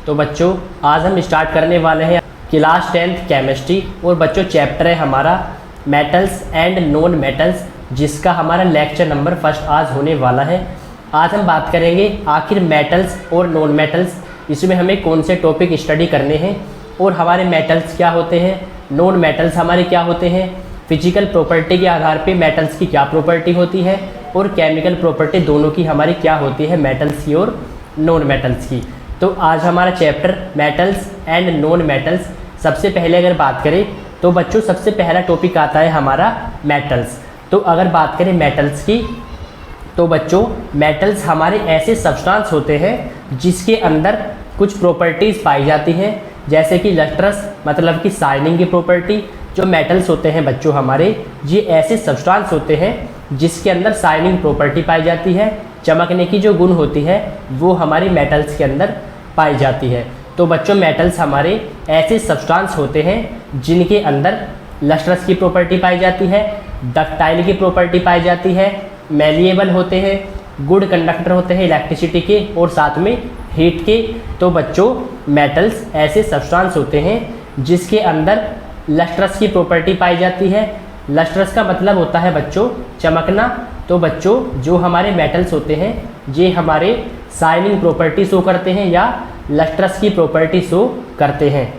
तो बच्चों आज हम स्टार्ट करने वाले हैं क्लास 10th केमिस्ट्री और बच्चों चैप्टर है हमारा मेटल्स एंड नॉन मेटल्स, जिसका हमारा लेक्चर नंबर फर्स्ट आज होने वाला है। आज हम बात करेंगे आखिर मेटल्स और नॉन मेटल्स, इसमें हमें कौन से टॉपिक स्टडी करने हैं और हमारे मेटल्स क्या होते हैं, नॉन मेटल्स हमारे क्या होते हैं, फिजिकल प्रॉपर्टी के आधार पे मेटल्स की क्या प्रॉपर्टी होती है और केमिकल प्रॉपर्टी दोनों की हमारी क्या होती है, मेटल्स की और नॉन मेटल्स की। तो आज हमारा chapter metals and non metals. सबसे पहले अगर बात करें तो बच्चों सबसे पहला टॉपिक आता है हमारा मेटल्स। तो अगर बात करें मेटल्स की तो बच्चों मेटल्स हमारे ऐसे सब्सटेंस होते हैं जिसके अंदर कुछ प्रॉपर्टीज़ पाई जाती हैं, जैसे कि लस्ट्रस मतलब कि शाइनिंग की प्रॉपर्टी। जो मेटल्स होते हैं बच्चों हमारे, ये ऐसे सब्सटेंस होते हैं जिसके अंदर शाइनिंग प्रॉपर्टी पाई जाती है, चमकने की जो गुण होती है वो हमारी मेटल्स के अंदर पाई जाती है। तो बच्चों मेटल्स हमारे ऐसे सब्सटेंस होते हैं जिनके अंदर लस्ट्रस की प्रॉपर्टी पाई जाती है, डक्टाइल की प्रॉपर्टी पाई जाती है, मैलिएबल होते हैं, गुड कंडक्टर होते हैं इलेक्ट्रिसिटी के और साथ में हीट के। तो बच्चों मेटल्स ऐसे सब्सटेंस होते हैं जिसके अंदर लस्ट्रस की प्रॉपर्टी पाई जाती है। लस्ट्रस का मतलब होता है बच्चों चमकना। तो बच्चों जो हमारे मेटल्स होते हैं ये हमारे शाइनिंग प्रॉपर्टी शो करते हैं या लस्ट्रस की प्रॉपर्टी शो करते हैं।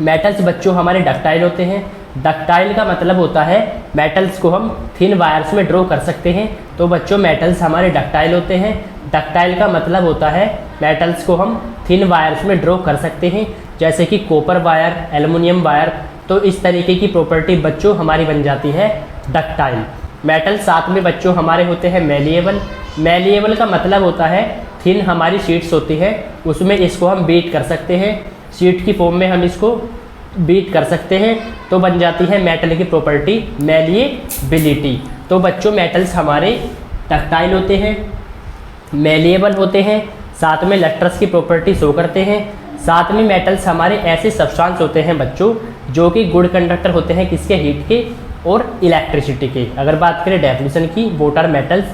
मेटल्स बच्चों हमारे डक्टाइल होते हैं। डक्टाइल का मतलब होता है मेटल्स को हम थिन वायर्स में ड्रॉ कर सकते हैं। तो बच्चों मेटल्स हमारे डक्टाइल होते हैं। डक्टाइल का मतलब होता है मेटल्स को हम थिन वायर्स में ड्रॉ कर सकते हैं, जैसे कि कॉपर वायर, एल्युमिनियम वायर। तो इस तरीके की प्रॉपर्टी बच्चों हमारी बन जाती है डक्टाइल। मेटल साथ में बच्चों हमारे होते हैं मैलिएबल। मैलिएबल का मतलब होता है थिन हमारी शीट्स होती है, उसमें इसको हम बीट कर सकते हैं, शीट की फॉर्म में हम इसको बीट कर सकते हैं, तो बन जाती है मेटल की प्रॉपर्टी मैलिएबिलिटी। तो बच्चों मेटल्स हमारे डक्टाइल होते हैं, मैलिएबल होते हैं, साथ में लस्ट्रस की प्रॉपर्टी शो करते हैं। साथ में मेटल्स हमारे ऐसे सब्सटेंस होते हैं बच्चों जो कि गुड कंडक्टर होते हैं, किसके, हीट के और इलेक्ट्रिसिटी के। अगर बात करें डेफिनेशन की, both are metals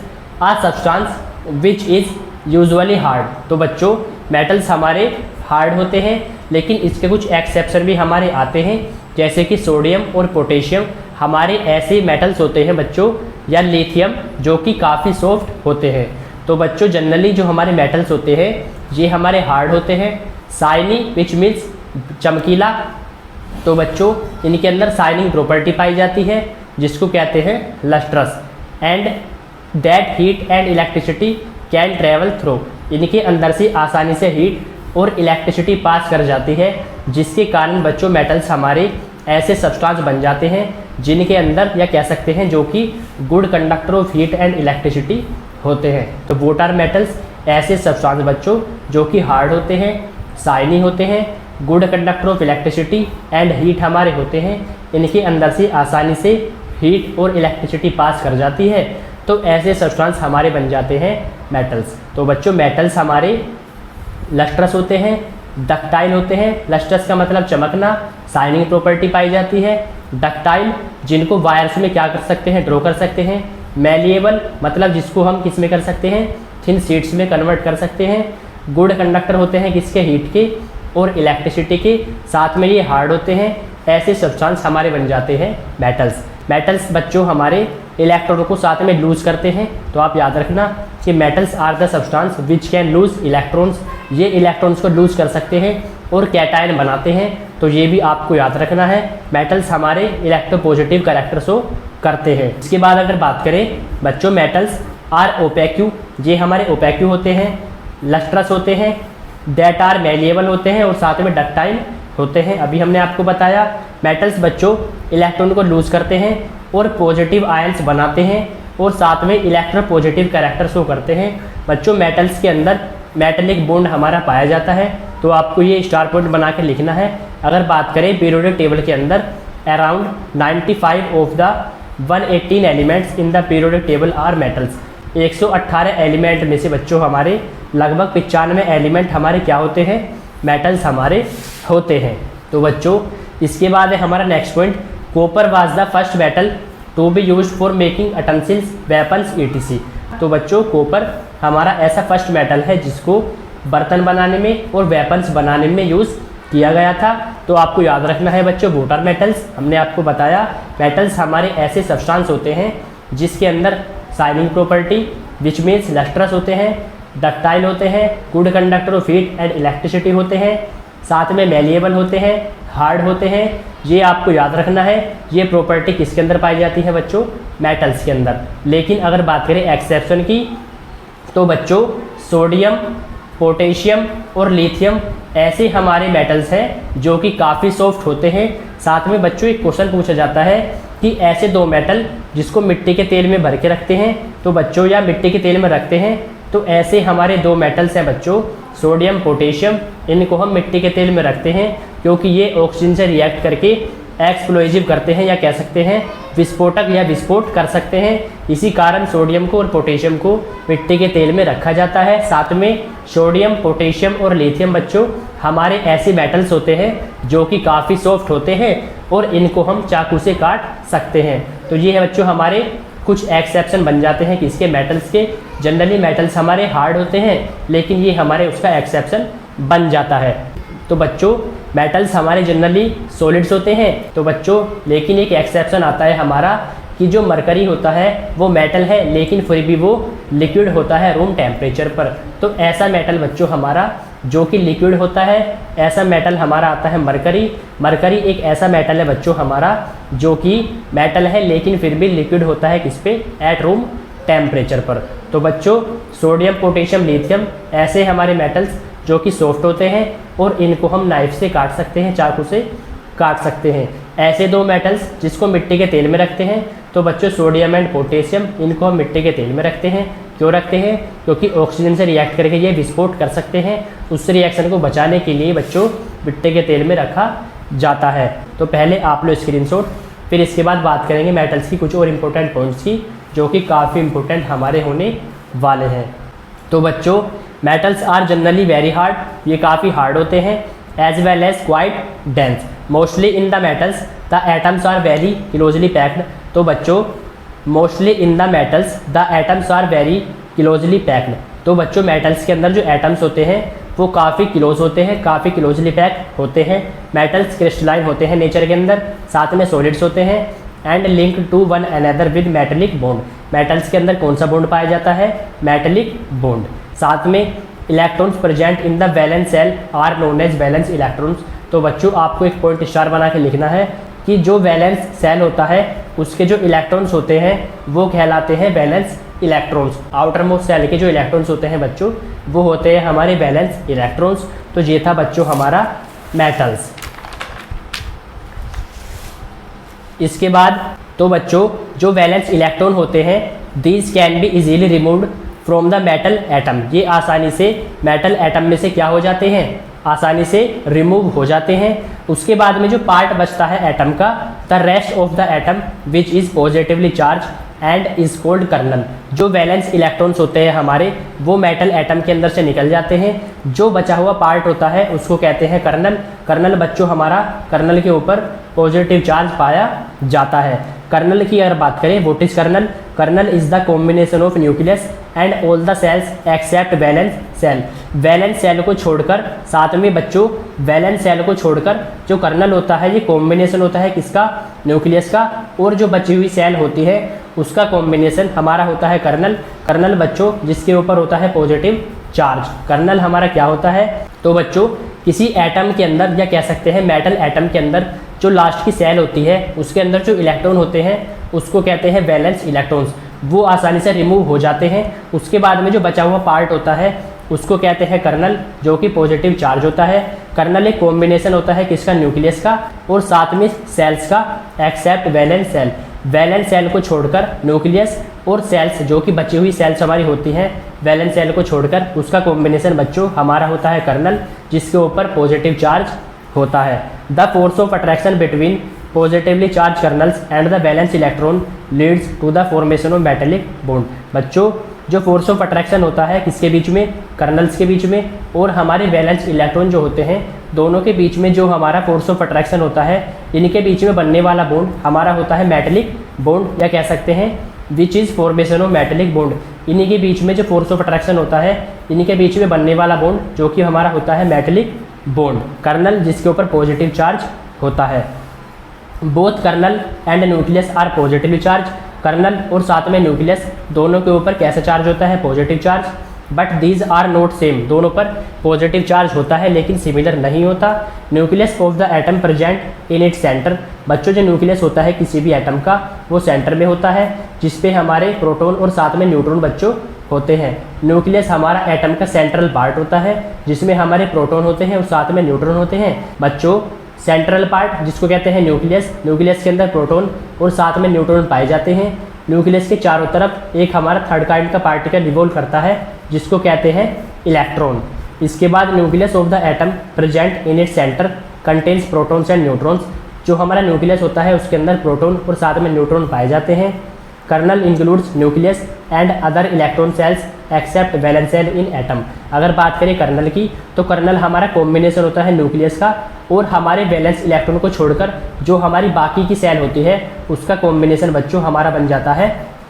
are substance which is usually hard. तो बच्चों मेटल्स हमारे हार्ड होते हैं, लेकिन इसके कुछ एक्सेप्शन भी हमारे आते हैं, जैसे कि सोडियम और पोटेशियम हमारे ऐसे मेटल्स होते हैं बच्चों, या लिथियम जो कि काफ़ी सॉफ्ट होते हैं। तो बच्चों जनरली जो हमारे मेटल्स होते हैं ये हमारे हार्ड होते हैं। शाइनी विच मीन्स चमकीला। तो बच्चों इनके अंदर शाइनिंग प्रॉपर्टी पाई जाती है जिसको कहते हैं lustrous, and that heat and electricity can travel through. इनके अंदर से आसानी से हीट और इलेक्ट्रिसिटी पास कर जाती है, जिसके कारण बच्चों मेटल्स हमारे ऐसे सब्सटेंस बन जाते हैं जिनके अंदर, या कह सकते हैं जो कि good conductor of heat and electricity होते हैं। तो बोथ आर मेटल्स ऐसे सब्सटेंस बच्चों जो कि हार्ड होते हैं, शाइनी होते हैं, good conductor of electricity and heat हमारे होते हैं, इनके अंदर से आसानी से हीट और इलेक्ट्रिसिटी पास कर जाती है। तो ऐसे सब्सटेंस हमारे बन जाते हैं मेटल्स। तो बच्चों मेटल्स हमारे लस्ट्रस होते हैं, डक्टाइल होते हैं। लस्ट्रस का मतलब चमकना, शाइनिंग प्रॉपर्टी पाई जाती है। डक्टाइल जिनको वायर्स में क्या कर सकते हैं, ड्रॉ कर सकते हैं। मैलिएबल मतलब जिसको हम किस में कर सकते हैं, थिन शीट्स में कन्वर्ट कर सकते हैं। गुड कंडक्टर होते हैं किसके, हीट के और इलेक्ट्रिसिटी के। साथ में ये हार्ड होते हैं। ऐसे सब्सटेंस हमारे बन जाते हैं मेटल्स। मेटल्स बच्चों हमारे इलेक्ट्रॉन को साथ में लूज करते हैं। तो आप याद रखना कि metals are the substance which can lose electrons. ये इलेक्ट्रॉन्स को लूज कर सकते हैं और कैटायन बनाते हैं। तो ये भी आपको याद रखना है। मेटल्स हमारे इलेक्ट्रोपॉजिटिव कैरेक्टर शो करते हैं। इसके बाद अगर बात करें बच्चों मेटल्स आर ओपेक्यू, ये हमारे ओपेक्यू होते हैं, लस्ट्रस होते हैं, दैट आर मैलिएबल होते हैं और साथ में डक्टाइल होते हैं। अभी हमने आपको बताया मेटल्स बच्चों इलेक्ट्रॉन को लूज करते हैं और पॉजिटिव आयंस बनाते हैं और साथ में इलेक्ट्रोपॉजिटिव कैरेक्टर शो करते हैं। बच्चों मेटल्स के अंदर मेटेलिक बॉन्ड हमारा पाया जाता है, तो आपको ये स्टार पॉइंट बना के लिखना है। अगर बात करें पीरियोडिक टेबल के अंदर around 95 of the 118 elements in the periodic table are metals. 118 element में से बच्चों हमारे लगभग 95 एलिमेंट हमारे क्या होते हैं, मेटल्स हमारे होते हैं। तो बच्चों इसके बाद है हमारा next point, copper was the first metal to be used for making utensils, weapons, etc. तो बच्चों कॉपर हमारा ऐसा फर्स्ट मेटल है जिसको बर्तन बनाने में और वेपन्स बनाने में यूज़ किया गया था। तो आपको याद रखना है बच्चों वॉटर मेटल्स। हमने आपको बताया मेटल्स हमारे ऐसे सब्सटेंस होते हैं जिसके अंदर shining property which means lustrous होते हैं, डक्टाइल होते हैं, good conductor of heat and electricity होते हैं, साथ में मेलिएबल होते हैं, हार्ड होते हैं। ये आपको याद रखना है। ये प्रॉपर्टी किसके अंदर पाई जाती है बच्चों? मेटल्स के अंदर। लेकिन अगर बात करें एक्सेप्शन की तो बच्चों सोडियम, पोटेशियम और लिथियम ऐसे हमारे मेटल्स हैं जो कि काफ़ी सॉफ्ट होते हैं। साथ में बच्चों एक क्वेश्चन पूछा जाता है कि ऐसे दो मेटल जिसको मिट्टी के तेल में भर के रखते हैं तो बच्चों, या मिट्टी के तेल में रखते हैं, तो ऐसे हमारे दो मेटल्स हैं बच्चों सोडियम, पोटेशियम। इनको हम मिट्टी के तेल में रखते हैं क्योंकि ये ऑक्सीजन से रिएक्ट करके एक्सप्लोजिव करते हैं, या कह सकते हैं विस्फोटक या विस्फोट कर सकते हैं। इसी कारण सोडियम को और पोटेशियम को मिट्टी के तेल में रखा जाता है। साथ में सोडियम, पोटेशियम और लिथियम बच्चों हमारे ऐसे मेटल्स होते हैं जो कि काफ़ी सॉफ्ट होते हैं और इनको हम चाकू से काट सकते हैं। तो ये है बच्चों हमारे कुछ एक्सेप्शन बन जाते हैं किसके? मेटल्स के। जनरली मेटल्स हमारे हार्ड होते हैं लेकिन ये हमारे उसका एक्सेप्शन बन जाता है। तो बच्चों मेटल्स हमारे जनरली सॉलिड्स होते हैं। तो बच्चों लेकिन एक एक्सेप्शन आता है हमारा कि जो मरकरी होता है वो मेटल है लेकिन फिर भी वो लिक्विड होता है रूम टेम्परेचर पर। तो ऐसा मेटल बच्चों हमारा जो कि लिक्विड होता है, ऐसा मेटल हमारा आता है मरकरी। मरकरी एक ऐसा मेटल है बच्चों हमारा जो कि मेटल है लेकिन फिर भी लिक्विड होता है किस पे? एट रूम टेम्परेचर पर। तो बच्चों सोडियम, पोटेशियम, लिथियम ऐसे हमारे मेटल्स जो कि सॉफ्ट होते हैं और इनको हम नाइफ से काट सकते हैं, चाकू से काट सकते हैं। ऐसे दो मेटल्स जिसको मिट्टी के तेल में रखते हैं तो बच्चों सोडियम एंड पोटेशियम, इनको हम मिट्टी के तेल में रखते हैं। क्यों रखते हैं? क्योंकि ऑक्सीजन से रिएक्ट करके ये विस्फोट कर सकते हैं। उस रिएक्शन को बचाने के लिए बच्चों मिट्टी के तेल में रखा जाता है। तो पहले आप लो स्क्रीनशॉट, फिर इसके बाद बात करेंगे मेटल्स की कुछ और इम्पोर्टेंट पॉइंट्स की जो कि काफ़ी इम्पोर्टेंट हमारे होने वाले हैं। तो बच्चों metals are generally very hard, ये काफ़ी हार्ड होते हैं, as well as quite dense. Mostly in the metals the atoms are very closely packed. तो बच्चों mostly in the metals the atoms are very closely packed. तो बच्चों metals के अंदर जो एटम्स होते हैं वो काफ़ी क्लोज होते हैं, काफ़ी क्लोजली पैक होते हैं। मेटल्स क्रिस्टलाइन होते हैं नेचर के अंदर, साथ में सॉलिड्स होते हैं and link to one another with metallic bond. Metals के अंदर कौन सा बॉन्ड पाया जाता है? Metallic bond. साथ में electrons present in the valence shell are known as valence electrons. तो बच्चों आपको एक पॉइंट स्टार बना के लिखना है कि जो वैलेंस सेल होता है उसके जो इलेक्ट्रॉन्स होते हैं वो कहलाते हैं valence electrons. Outermost shell के जो इलेक्ट्रॉन्स होते हैं बच्चों वो होते हैं हमारे वैलेंस इलेक्ट्रॉन्स। तो ये था बच्चों हमारा मेटल्स। इसके बाद तो बच्चों जो वैलेंस इलेक्ट्रॉन होते हैं these can be easily removed from the metal atom. ये आसानी से मेटल एटम में से क्या हो जाते हैं? आसानी से रिमूव हो जाते हैं। उसके बाद में जो पार्ट बचता है एटम का, the rest of the atom which is positively charged and is called kernel. जो वैलेंस इलेक्ट्रॉन्स होते हैं हमारे वो मेटल एटम के अंदर से निकल जाते हैं। जो बचा हुआ पार्ट होता है उसको कहते हैं कर्नल। कर्नल बच्चों हमारा कर्नल के ऊपर पॉजिटिव चार्ज पाया जाता है। कर्नल की अगर बात करें, what is kernel? Kernel is the combination of nucleus and all the shells except valence shell. Valence shell को छोड़कर, साथ में बच्चों वैलेंस सेल को छोड़कर जो कर्नल होता है ये कॉम्बिनेशन होता है किसका? न्यूक्लियस का, और जो बची हुई सेल होती है उसका कॉम्बिनेशन हमारा होता है कर्नल। कर्नल बच्चों जिसके ऊपर होता है पॉजिटिव चार्ज। कर्नल हमारा क्या होता है? तो बच्चों किसी एटम के अंदर, या कह सकते हैं मेटल एटम के अंदर जो लास्ट की सेल होती है उसके अंदर जो इलेक्ट्रॉन होते हैं उसको कहते हैं वैलेंस इलेक्ट्रॉन्स। वो आसानी से रिमूव हो जाते हैं। उसके बाद में जो बचा हुआ पार्ट होता है उसको कहते हैं कर्नल, जो कि पॉजिटिव चार्ज होता है। कर्नल एक कॉम्बिनेशन होता है किसका? न्यूक्लियस का और साथ में सेल्स का, except valence shell. Valence shell को छोड़कर न्यूक्लियस और सेल्स जो कि बची हुई सेल्स हमारी होती हैं वैलेंस सेल को छोड़कर उसका कॉम्बिनेशन बच्चों हमारा होता है कर्नल, जिसके ऊपर पॉजिटिव चार्ज होता है। The force of attraction between positively charged kernels and the valence electron leads to the formation of metallic bond. बच्चों जो फोर्स ऑफ अट्रैक्शन होता है किसके बीच में? कर्नल्स के बीच में। और हमारे वैलेंस इलेक्ट्रॉन जो होते हैं दोनों के बीच में जो हमारा फोर्स ऑफ अट्रैक्शन होता है इनके बीच में बनने वाला बॉन्ड हमारा होता है मेटेलिक बॉन्ड, या कह सकते हैं which is formation of metallic bond. इन्हीं के बीच में जो फोर्स ऑफ अट्रैक्शन होता है इनके बीच में बनने वाला बॉन्ड जो कि हमारा होता है मेटलिक बॉन्ड। कर्नल जिसके ऊपर पॉजिटिव चार्ज होता है। Both kernel and nucleus are positively charged. Kernel और साथ में न्यूक्लियस दोनों के ऊपर कैसा चार्ज होता है? Positive charge. But these are not same, दोनों पर पॉजिटिव चार्ज होता है लेकिन सिमिलर नहीं होता। Nucleus of the atom present in its centre. बच्चों जो न्यूक्लियस होता है किसी भी एटम का वो सेंटर में होता है, जिसपे हमारे प्रोटॉन और साथ में न्यूट्रॉन बच्चों होते हैं। न्यूक्लियस हमारा एटम का सेंट्रल पार्ट होता है जिसमें हमारे प्रोटॉन होते हैं और साथ में न्यूट्रॉन होते हैं। बच्चों सेंट्रल पार्ट जिसको कहते हैं न्यूक्लियस, न्यूक्लियस के अंदर प्रोटॉन और साथ में न्यूट्रॉन पाए जाते हैं। न्यूक्लियस के चारों तरफ एक हमारा थर्ड काइंड का पार्टिकल रिवॉल्व करता है जिसको कहते हैं इलेक्ट्रॉन। इसके बाद nucleus of the atom present in its centre contains protons and neutrons. जो हमारा न्यूक्लियस होता है उसके अंदर प्रोटॉन और साथ में न्यूट्रॉन पाए जाते हैं। Kernel includes nucleus and other electron shells except valence shell in atom. अगर बात करें कर्नल की तो कर्नल हमारा कॉम्बिनेशन होता है न्यूक्लियस का और हमारे वैलेंस इलेक्ट्रॉन को छोड़कर जो हमारी बाकी की सेल होती है उसका कॉम्बिनेशन बच्चों हमारा बन जाता है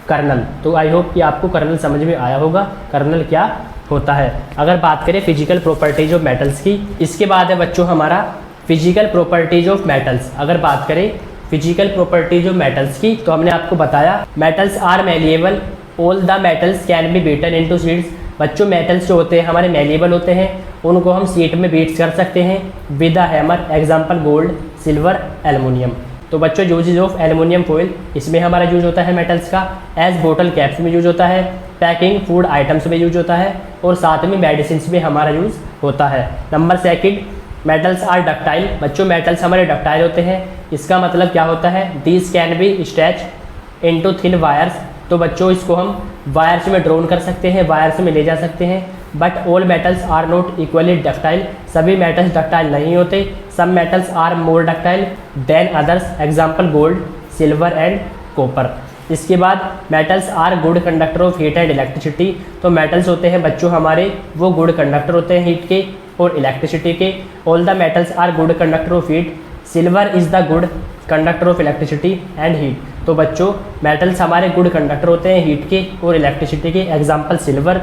कर्नल। तो आई होप कि आपको कर्नल समझ में आया होगा कर्नल क्या होता है। अगर बात करें फिजिकल प्रॉपर्टीज ऑफ मेटल्स की, इसके बाद है बच्चों हमारा फिजिकल प्रॉपर्टीज ऑफ मेटल्स। अगर बात करें फिजिकल प्रॉपर्टीज ऑफ मेटल्स की तो हमने आपको बताया metals are malleable, all the metals can be beaten into sheets. बच्चों मेटल्स जो होते हैं हमारे मेलिएबल होते हैं, उनको हम शीट में बीट कर सकते हैं with a hammer. Example gold, silver, aluminium. तो बच्चों यूजेज ऑफ एल्युमिनियम फॉइल, इसमें हमारा यूज होता है मेटल्स का। एज बोटल कैप्स में यूज होता है, पैकिंग फूड आइटम्स में यूज होता है और साथ में मेडिसिन में हमारा यूज होता है। Number second, metals are ductile. बच्चों मेटल्स हमारे डक्टाइल होते हैं। इसका मतलब क्या होता है? These can be stretch into thin wires. तो बच्चों इसको हम वायर्स में ड्रोन कर सकते हैं, वायर्स में ले जा सकते हैं। But all metals are not equally ductile. सभी मेटल्स डक्टाइल नहीं होते। Some metals are more ductile than others. Example gold, silver and copper. इसके बाद metals are good conductor of heat and electricity. तो मेटल्स होते हैं बच्चों हमारे वो गुड कंडक्टर होते हैं हीट के और इलेक्ट्रिसिटी के। All the metals are good conductor of heat. Silver is the good conductor of electricity and heat. तो बच्चों मेटल्स हमारे गुड कंडक्टर होते हैं हीट के और इलेक्ट्रिसिटी के। Example silver.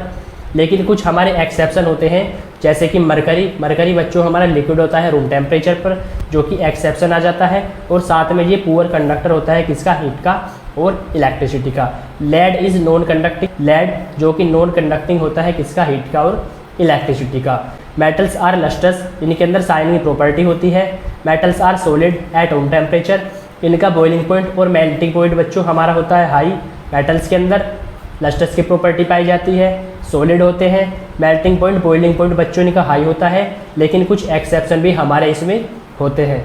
लेकिन कुछ हमारे एक्सेप्शन होते हैं जैसे कि मरकरी। मरकरी बच्चों हमारा लिक्विड होता है रूम टेम्परेचर पर, जो कि एक्सेप्शन आ जाता है। और साथ में ये पुअर कंडक्टर होता है किसका? हीट का और इलेक्ट्रिसिटी का। Lead is non conducting. Lead जो कि नॉन कंडक्टिंग होता है किसका? हीट का और इलेक्ट्रिसिटी का। मेटल्स आर लस्टर्स, इनके अंदर शाइनिंग प्रॉपर्टी होती है। Metals are solid at room temperature, इनका बॉइलिंग पॉइंट और मेल्टिंग पॉइंट बच्चों हमारा होता है हाई। मेटल्स के अंदर लस्टर्स की प्रॉपर्टी पाई जाती है, सॉलिड होते हैं। मेल्टिंग पॉइंट, बॉइलिंग पॉइंट बच्चों इनका हाई होता है, लेकिन कुछ एक्सेप्शन भी हमारे इसमें होते हैं।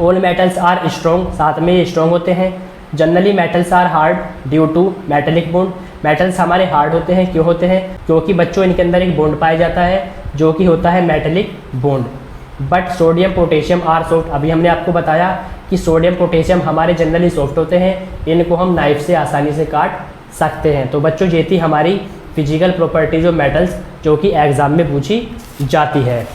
ऑल मेटल्स आर स्ट्रॉन्ग, साथ में ये स्ट्रॉन्ग होते हैं। Generally metals are hard due to metallic bond. Metals हमारे हार्ड होते हैं, क्यों होते हैं? क्योंकि बच्चों इनके अंदर एक बॉन्ड पाया जाता है जो कि होता है metallic bond. But sodium potassium are soft. अभी हमने आपको बताया कि सोडियम पोटेशियम हमारे जनरली सॉफ्ट होते हैं, इनको हम नाइफ से आसानी से काट सकते हैं। तो बच्चों ये थी हमारी फिजिकल प्रॉपर्टीज ऑफ मेटल्स जो कि एग्जाम में पूछी जाती है।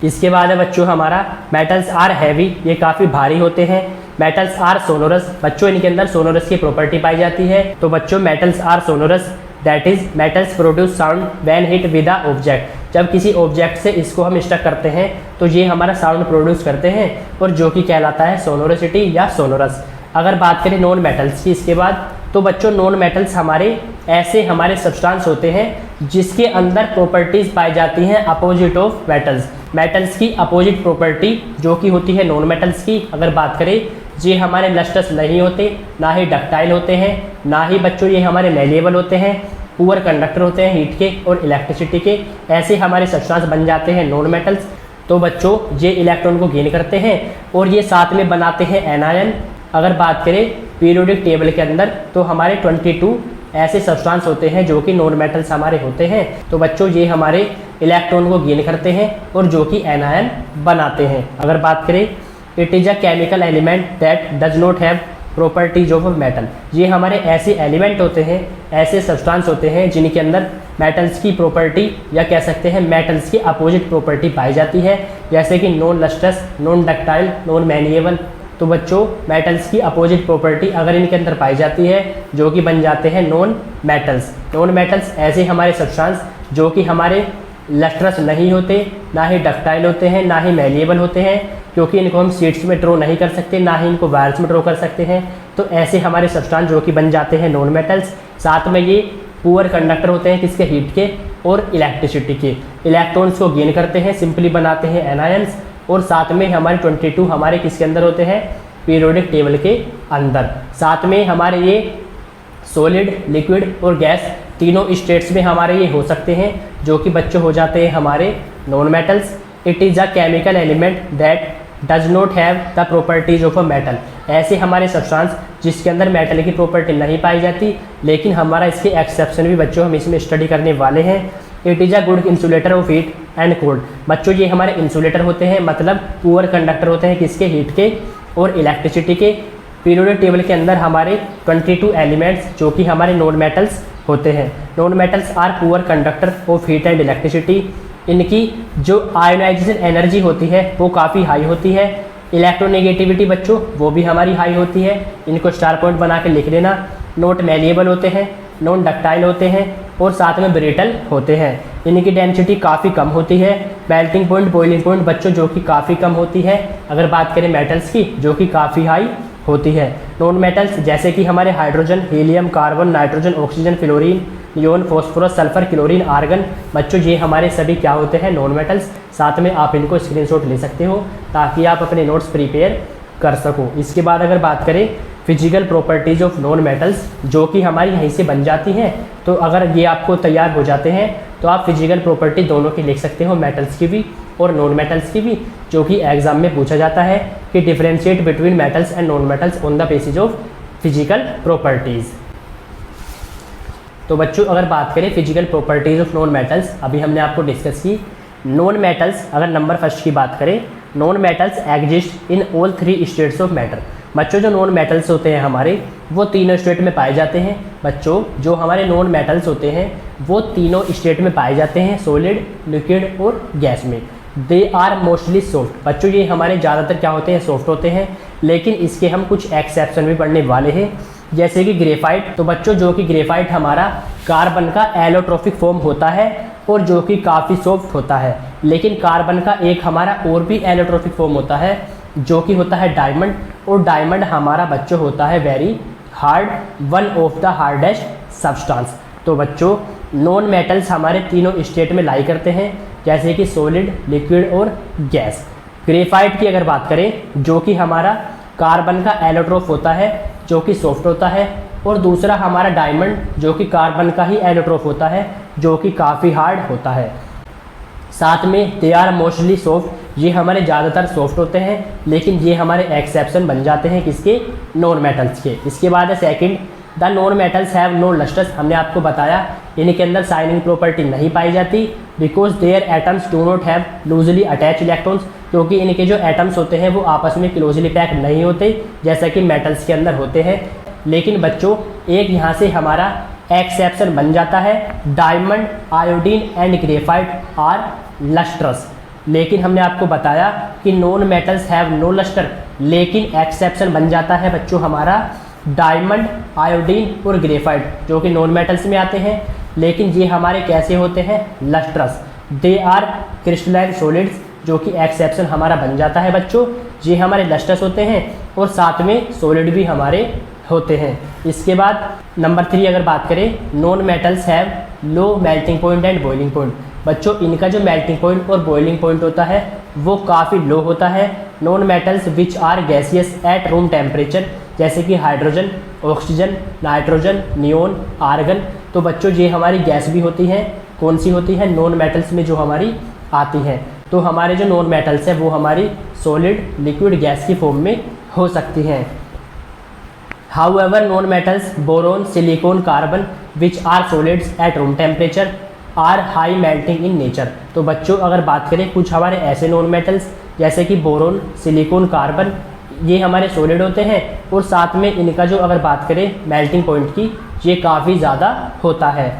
इसके बाद है बच्चों हमारा मेटल्स आर हैवी, ये काफ़ी भारी होते हैं। मेटल्स आर सोनोरस, बच्चों इनके अंदर सोनोरस की प्रॉपर्टी पाई जाती है। तो बच्चों metals are sonorous, that is metals produce sound when hit with a object. जब किसी ऑब्जेक्ट से इसको हम स्ट्रक करते हैं तो ये हमारा साउंड प्रोड्यूस करते हैं और जो कि कहलाता है सोनोरसिटी या सोनोरस। अगर बात करें नॉन मेटल्स की इसके बाद, तो बच्चों नॉन मेटल्स हमारे ऐसे हमारे सब्सटेंस होते हैं जिसके अंदर प्रॉपर्टीज पाई जाती हैं अपोजिट ऑफ मेटल्स। मेटल्स की अपोजिट प्रॉपर्टी जो कि होती है नॉन मेटल्स की, अगर बात करें ये हमारे लस्टर्स नहीं होते, ना ही डक्टाइल होते हैं, ना ही बच्चों ये हमारे मेलिएबल होते हैं, पुअर कंडक्टर होते हैं हीट के और इलेक्ट्रिसिटी के। ऐसे हमारे सब्सटेंस बन जाते हैं नॉन मेटल्स। तो बच्चों ये इलेक्ट्रॉन को गेन करते हैं और ये साथ में बनाते हैं एनायन। अगर बात करें पीरियोडिक टेबल के अंदर तो हमारे 22 ऐसे सब्सटेंस होते हैं जो कि नॉन मेटल्स हमारे होते हैं। तो बच्चों ये हमारे इलेक्ट्रॉन को गेन करते हैं और जो कि एनायन बनाते हैं। अगर बात करें it is a chemical element that does not have properties of metal. ये हमारे ऐसे एलिमेंट होते हैं, ऐसे सब्सटेंस होते हैं जिनके अंदर मेटल्स की प्रॉपर्टी या कह सकते हैं मेटल्स की अपोजिट प्रॉपर्टी पाई जाती है, जैसे कि नॉन लस्टर्स, नॉन डक्टाइल, नॉन मैनिएबल। तो बच्चों मेटल्स की अपोजिट प्रॉपर्टी अगर इनके अंदर पाई जाती है जो कि बन जाते हैं नॉन मेटल्स। नॉन मेटल्स ऐसे हमारे सब्सटेंस जो कि हमारे लस्ट्रस नहीं होते, ना ही डक्टाइल होते हैं, ना ही मैलिएबल होते हैं, क्योंकि इनको हम शीट्स में ड्रॉ नहीं कर सकते, ना ही इनको वायर्स में ड्रॉ कर सकते हैं। तो ऐसे हमारे सब्सटेंस जो कि बन जाते हैं नॉन मेटल्स। साथ में ये पुअर कंडक्टर होते हैं किसके, हीट के और इलेक्ट्रिसिटी के। इलेक्ट्रॉन्स को गेन करते हैं, सिंपली बनाते हैं एनायंस। और साथ में हमारे 22 हमारे किसके अंदर होते हैं, पीरियोडिक टेबल के अंदर। साथ में हमारे ये सॉलिड, लिक्विड और गैस तीनों स्टेट्स में हमारे ये हो सकते हैं, जो कि बच्चों हो जाते हैं हमारे non metals. It is a chemical element that does not have the properties of a metal. ऐसे हमारे सब्सटेंस जिसके अंदर मेटल की प्रॉपर्टी नहीं पाई जाती, लेकिन हमारा इसके एक्सेप्शन भी बच्चों हम इसमें स्टडी करने वाले हैं। It is a good insulator of heat and cold. बच्चों ये हमारे इंसुलेटर होते हैं, मतलब पुअर कंडक्टर होते हैं किसके, हीट के और इलेक्ट्रिसिटी के। पीरियोडिक टेबल के अंदर हमारे 22 एलिमेंट्स जो कि हमारे नॉन मेटल्स होते हैं। Non metals are poor conductor of heat and electricity. इनकी जो आयोनाइजेशन एनर्जी होती है वो काफ़ी हाई होती है। इलेक्ट्रोनेगेटिविटी बच्चों वो भी हमारी हाई होती है। इनको स्टार पॉइंट बना के लिख लेना। नॉट मैलिएबल होते हैं, नॉन डक्टाइल होते हैं और साथ में ब्रिटल होते हैं। इनकी डेंसिटी काफ़ी कम होती है। मेल्टिंग पॉइंट, बॉइलिंग पॉइंट बच्चों जो कि काफ़ी कम होती है अगर बात करें मेटल्स की, जो कि काफ़ी हाई होती है। नॉन मेटल्स जैसे कि हमारे hydrogen, helium, carbon, nitrogen, oxygen, fluorine, neon, phosphorus, sulphur, chlorine, argon बच्चों ये हमारे सभी क्या होते हैं, नॉन मेटल्स। साथ में आप इनको स्क्रीनशॉट ले सकते हो ताकि आप अपने नोट्स प्रिपेयर कर सको। इसके बाद अगर बात करें physical properties of non metals जो कि हमारी यहीं से बन जाती हैं, तो अगर ये आपको तैयार हो जाते हैं तो आप फिजिकल प्रॉपर्टी दोनों की लिख सकते हो, मेटल्स की भी और नॉन मेटल्स की भी, जो कि एग्जाम में पूछा जाता है कि differentiate between metals and non metals on the basis of physical properties. तो बच्चों अगर बात करें physical properties of non metals, अभी हमने आपको डिस्कस की। नॉन मेटल्स अगर नंबर फर्स्ट की बात करें, non metals exist in all 3 states of matter. बच्चों जो नॉन मेटल्स होते हैं हमारे वो तीनों स्टेट में पाए जाते हैं। बच्चों जो हमारे नॉन मेटल्स होते हैं वो तीनों स्टेट में पाए जाते हैं, सॉलिड, लिक्विड और गैस में। They are mostly soft. बच्चों ये हमारे ज़्यादातर क्या होते हैं, सॉफ्ट होते हैं, लेकिन इसके हम कुछ एक्सेप्शन भी पढ़ने वाले हैं, जैसे कि ग्रेफाइट। तो बच्चों जो कि ग्रेफाइट हमारा कार्बन का एलोट्रोफिक फॉर्म होता है और जो कि काफ़ी सॉफ्ट होता है। लेकिन कार्बन का एक हमारा और भी एलोट्रोफिक फॉर्म होता है जो कि होता है डायमंड, और डायमंड हमारा बच्चों होता है very hard, one of the hardest substance. तो बच्चों नॉन मेटल्स हमारे तीनों स्टेट में लाई करते हैं, जैसे कि सॉलिड, लिक्विड और गैस। ग्रेफाइट की अगर बात करें जो कि हमारा कार्बन का एलोट्रोफ होता है जो कि सॉफ्ट होता है, और दूसरा हमारा डायमंड जो कि कार्बन का ही एलोट्रोफ होता है जो कि काफ़ी हार्ड होता है। साथ में दे आर मोस्टली सॉफ्ट, ये हमारे ज़्यादातर सॉफ्ट होते हैं, लेकिन ये हमारे एक्सेप्शन बन जाते हैं किसके, नॉन मेटल्स के। इसके बाद है second, the non metals have no lustres. हमने आपको बताया इनके अंदर शाइनिंग प्रॉपर्टी नहीं पाई जाती, because their atoms do not have loosely attach electrons, क्योंकि इनके जो एटम्स होते हैं वो आपस में क्लोजली पैक नहीं होते जैसा कि मेटल्स के अंदर होते हैं। लेकिन बच्चों एक यहाँ से हमारा एक्सेप्शन बन जाता है, diamond, iodine and graphite are lustrous. लेकिन हमने आपको बताया कि non metals have no lustre, लेकिन एक्सेप्शन बन जाता है बच्चों हमारा डायमंड, आयोडीन और ग्रेफाइट जो कि नॉन मेटल्स में आते हैं, लेकिन ये हमारे कैसे होते हैं, lustrous. They are crystalline solids, जो कि एक्सेप्शन हमारा बन जाता है बच्चों, ये हमारे लस्ट्रस होते हैं और साथ में सॉलिड भी हमारे होते हैं। इसके बाद नंबर 3 अगर बात करें, non metals have low melting point and boiling point. बच्चों इनका जो मेल्टिंग पॉइंट और बॉइलिंग पॉइंट होता है वो काफ़ी लो होता है। Non metals which are gaseous at room temperature, जैसे कि hydrogen, oxygen, nitrogen, neon, argon. तो बच्चों ये हमारी गैस भी होती हैं, कौन सी होती है, नॉन मेटल्स में जो हमारी आती हैं। तो हमारे जो नॉन मेटल्स है वो हमारी सॉलिड, लिक्विड, गैस की फॉर्म में हो सकती हैं। However non metals boron, silicon, carbon which are solids at room temperature are high melting in nature. तो बच्चों अगर बात करें कुछ हमारे ऐसे नॉन मेटल्स जैसे कि बोरोन, सिलिकॉन, कार्बन, ये हमारे सॉलिड होते हैं और साथ में इनका जो अगर बात करें मेल्टिंग पॉइंट की, ये काफ़ी ज़्यादा होता है।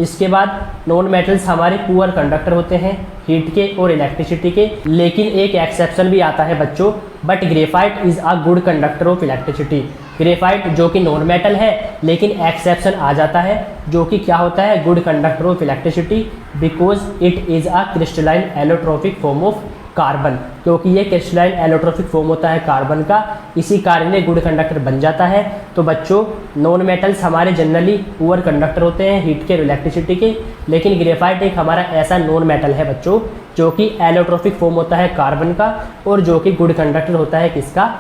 इसके बाद नॉन मेटल्स हमारे पुअर कंडक्टर होते हैं हीट के और इलेक्ट्रिसिटी के, लेकिन एक एक्सेप्शन भी आता है बच्चों, but graphite is a good conductor of electricity. Graphite जो कि नॉन मेटल है, लेकिन एक्सेप्शन आ जाता है जो कि क्या होता है, good conductor of electricity because it is a crystalline allotropic form of carbon, क्योंकि ये क्रिस्टलाइन एलोट्रोपिक फॉर्म होता है कार्बन का, इसी कारण ये गुड कंडक्टर बन जाता है। तो बच्चों नॉन मेटल्स हमारे जनरली पुअर कंडक्टर होते हैं हीट के और इलेक्ट्रिसिटी के, लेकिन ग्रेफाइट एक हमारा ऐसा नॉन मेटल है बच्चों जो कि एलोट्रोपिक फॉर्म होता है कार्बन का और जो कि गुड कंडक्टर होता है किसका,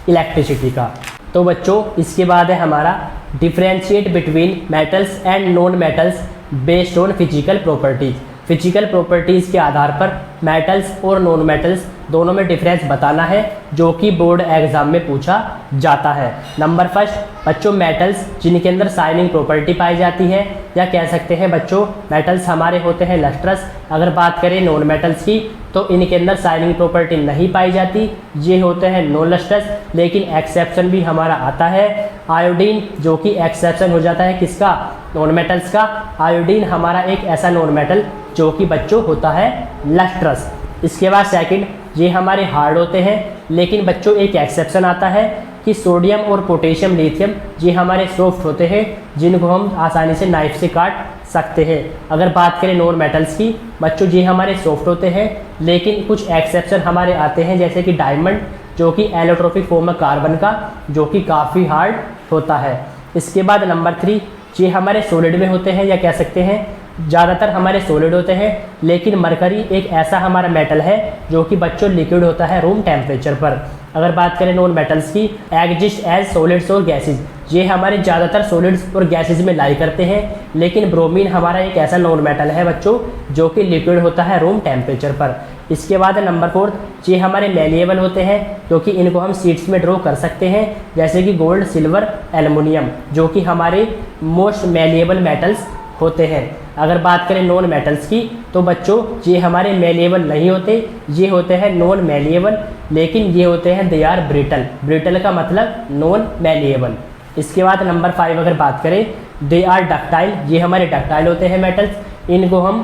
इलेक्ट्रिसिटी का। तो बच्चों इसके बाद है हमारा differentiate between metals and non metals based on physical properties. Physical properties के आधार पर मेटल्स और नॉन मेटल्स दोनों में डिफरेंस बताना है जो कि बोर्ड एग्जाम में पूछा जाता है। नंबर फर्स्ट बच्चों, मेटल्स जिनके अंदर शाइनिंग प्रॉपर्टी पाई जाती है, या कह सकते हैं बच्चों मेटल्स हमारे होते हैं लस्ट्रस। अगर बात करें नॉन मेटल्स की तो इनके अंदर शाइनिंग प्रॉपर्टी नहीं पाई जाती, ये होते हैं नॉन लस्ट्रस। लेकिन एक्सेप्शन भी हमारा आता है आयोडीन, जो कि एक्सेप्शन हो जाता है किसका, नॉन मेटल्स का। आयोडीन हमारा एक ऐसा नॉन मेटल जो कि बच्चों होता है लस्ट्रस। इसके बाद सेकंड, ये हमारे हार्ड होते हैं, लेकिन बच्चों एक एक्सेप्शन आता है कि सोडियम और पोटेशियम लिथियम ये हमारे सॉफ्ट होते हैं जिनको हम आसानी से नाइफ से काट सकते हैं। अगर बात करें नॉन मेटल्स की बच्चों, ये हमारे सॉफ्ट होते हैं, लेकिन कुछ एक्सेप्शन हमारे आते हैं जैसे कि डायमंड जो कि एलोट्रोपिक फॉर्म है कार्बन का, जो कि काफ़ी हार्ड होता है। इसके बाद नंबर 3, ये हमारे सॉलिड में होते हैं, या कह सकते हैं ज़्यादातर हमारे सॉलिड होते हैं, लेकिन मरकरी एक ऐसा हमारा मेटल है जो कि बच्चों लिक्विड होता है रूम टेम्परेचर पर। अगर बात करें नॉन मेटल्स की, एग्जिस्ट एज सॉलिड्स और गैसेज, ये हमारे ज़्यादातर सॉलिड्स और गैसेज में लाई करते हैं, लेकिन ब्रोमीन हमारा एक ऐसा नॉन मेटल है बच्चों जो कि लिक्विड होता है रूम टेम्परेचर पर। इसके बाद नंबर 4, ये हमारे मैलिएबल होते हैं क्योंकि इनको हम शीट्स में ड्रॉ कर सकते हैं, जैसे कि गोल्ड, सिल्वर, एल्युमिनियम, जो कि हमारे मोस्ट मैलिएबल मेटल्स होते हैं। अगर बात करें नॉन मेटल्स की तो बच्चों ये हमारे मैलिएबल नहीं होते, ये होते हैं नॉन मैलिएबल, लेकिन ये होते हैं दे आर ब्रिटल। ब्रिटल का मतलब नॉन मैलिएबल। इसके बाद नंबर 5 अगर बात करें, दे आर डक्टाइल, ये हमारे डक्टाइल होते हैं मेटल्स, इनको हम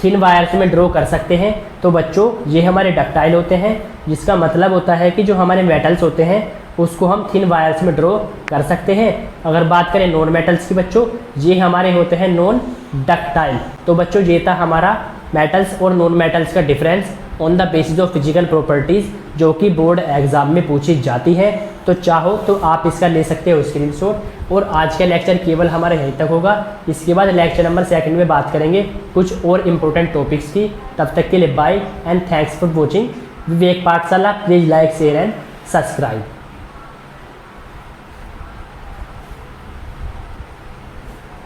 थिन वायर्स में ड्रॉ कर सकते हैं। तो बच्चों ये हमारे डक्टाइल होते हैं, जिसका मतलब होता है कि जो हमारे मेटल्स होते हैं उसको हम थिन वायर्स में ड्रॉ कर सकते हैं। अगर बात करें नॉन मेटल्स की बच्चों, ये हमारे होते हैं नॉन डक्टाइल। तो बच्चों ये था हमारा मेटल्स और नॉन मेटल्स का difference on the basis of physical properties, जो कि बोर्ड एग्जाम में पूछी जाती है। तो चाहो तो आप इसका ले सकते हो स्क्रीनशॉट। और आज का लेक्चर केवल हमारा यहीं तक होगा। इसके बाद लेक्चर नंबर 2 में बात करेंगे कुछ और इम्पोर्टेंट टॉपिक्स की। तब तक के लिए bye and thanks for watching Vivek Pathshala. Please like, share and subscribe.